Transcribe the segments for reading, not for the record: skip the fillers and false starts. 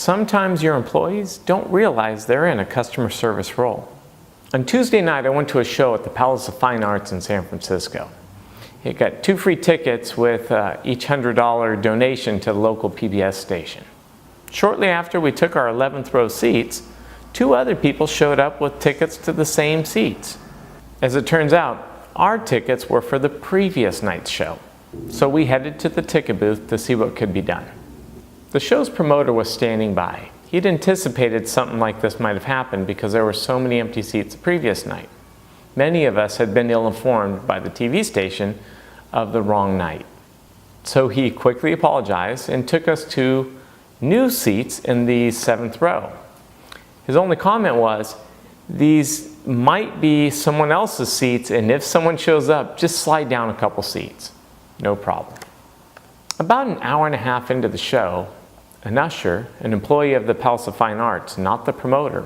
Sometimes your employees don't realize they're in a customer service role. On Tuesday night, I went to a show at the Palace of Fine Arts in San Francisco. It got 2 free tickets with each $100 donation to the local PBS station. Shortly after we took our 11th row seats, 2 other people showed up with tickets to the same seats. As it turns out, our tickets were for the previous night's show, so we headed to the ticket booth to see what could be done. The show's promoter was standing by. He'd anticipated something like this might have happened because there were so many empty seats the previous night. Many of us had been ill-informed by the TV station of the wrong night. So he quickly apologized and took us to new seats in the 7th row. His only comment was, "These might be someone else's seats, and if someone shows up, just slide down a couple seats. No problem." About an hour and a half into the show, an usher, an employee of the Palace of Fine Arts, not the promoter,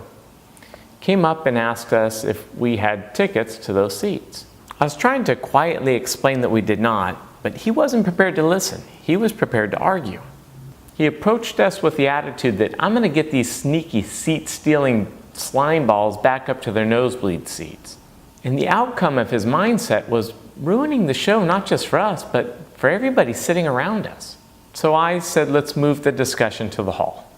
came up and asked us if we had tickets to those seats. I was trying to quietly explain that we did not, but he wasn't prepared to listen. He was prepared to argue. He approached us with the attitude that I'm going to get these sneaky seat-stealing slime balls back up to their nosebleed seats. And the outcome of his mindset was ruining the show not just for us, but for everybody sitting around us. So I said, let's move the discussion to the hall.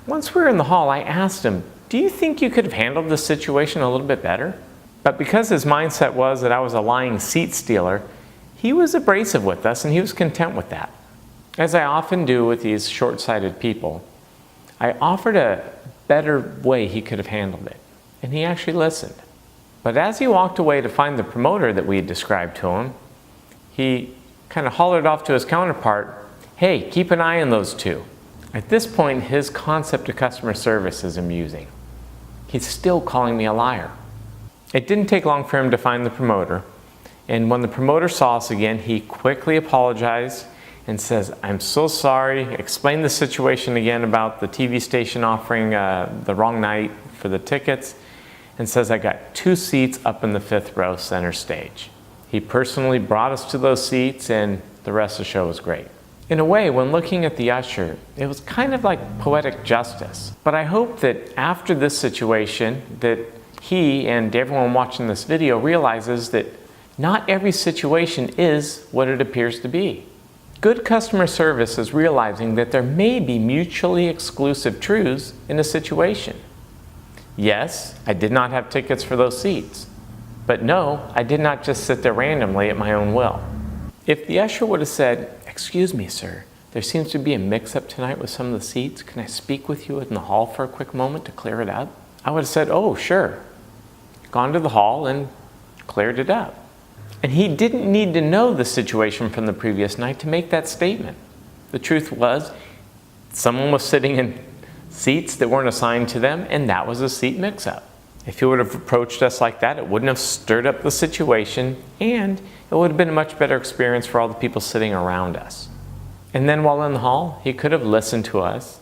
Once we were in the hall, I asked him, do you think you could have handled this situation a little bit better? But because his mindset was that I was a lying seat stealer, he was abrasive with us and he was content with that. As I often do with these short-sighted people, I offered a better way he could have handled it, and he actually listened. But as he walked away to find the promoter that we had described to him, he kind of hollered off to his counterpart, "Hey, keep an eye on those 2. At this point, his concept of customer service is amusing. He's still calling me a liar. It didn't take long for him to find the promoter, and when the promoter saw us again, he quickly apologized and says, "I'm so sorry," explained the situation again about the TV station offering the wrong night for the tickets, and says, "I got 2 seats up in the 5th row center stage." He personally brought us to those seats, and the rest of the show was great. In a way, when looking at the usher, it was kind of like poetic justice. But I hope that after this situation, that he and everyone watching this video realizes that not every situation is what it appears to be. Good customer service is realizing that there may be mutually exclusive truths in a situation. Yes, I did not have tickets for those seats. But no, I did not just sit there randomly at my own will. If the usher would have said, "Excuse me, sir, there seems to be a mix-up tonight with some of the seats. Can I speak with you in the hall for a quick moment to clear it up?" I would have said, "Oh, sure." Gone to the hall and cleared it up. And he didn't need to know the situation from the previous night to make that statement. The truth was, someone was sitting in seats that weren't assigned to them, and that was a seat mix-up. If he would have approached us like that, it wouldn't have stirred up the situation, and it would have been a much better experience for all the people sitting around us. And then while in the hall, he could have listened to us,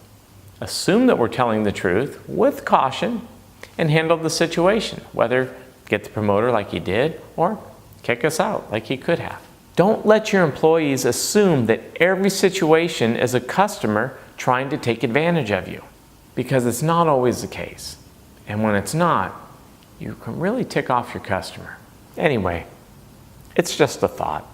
assumed that we're telling the truth with caution, and handled the situation, whether get the promoter like he did, or kick us out like he could have. Don't let your employees assume that every situation is a customer trying to take advantage of you, because it's not always the case. And when it's not, you can really tick off your customer. Anyway, it's just a thought.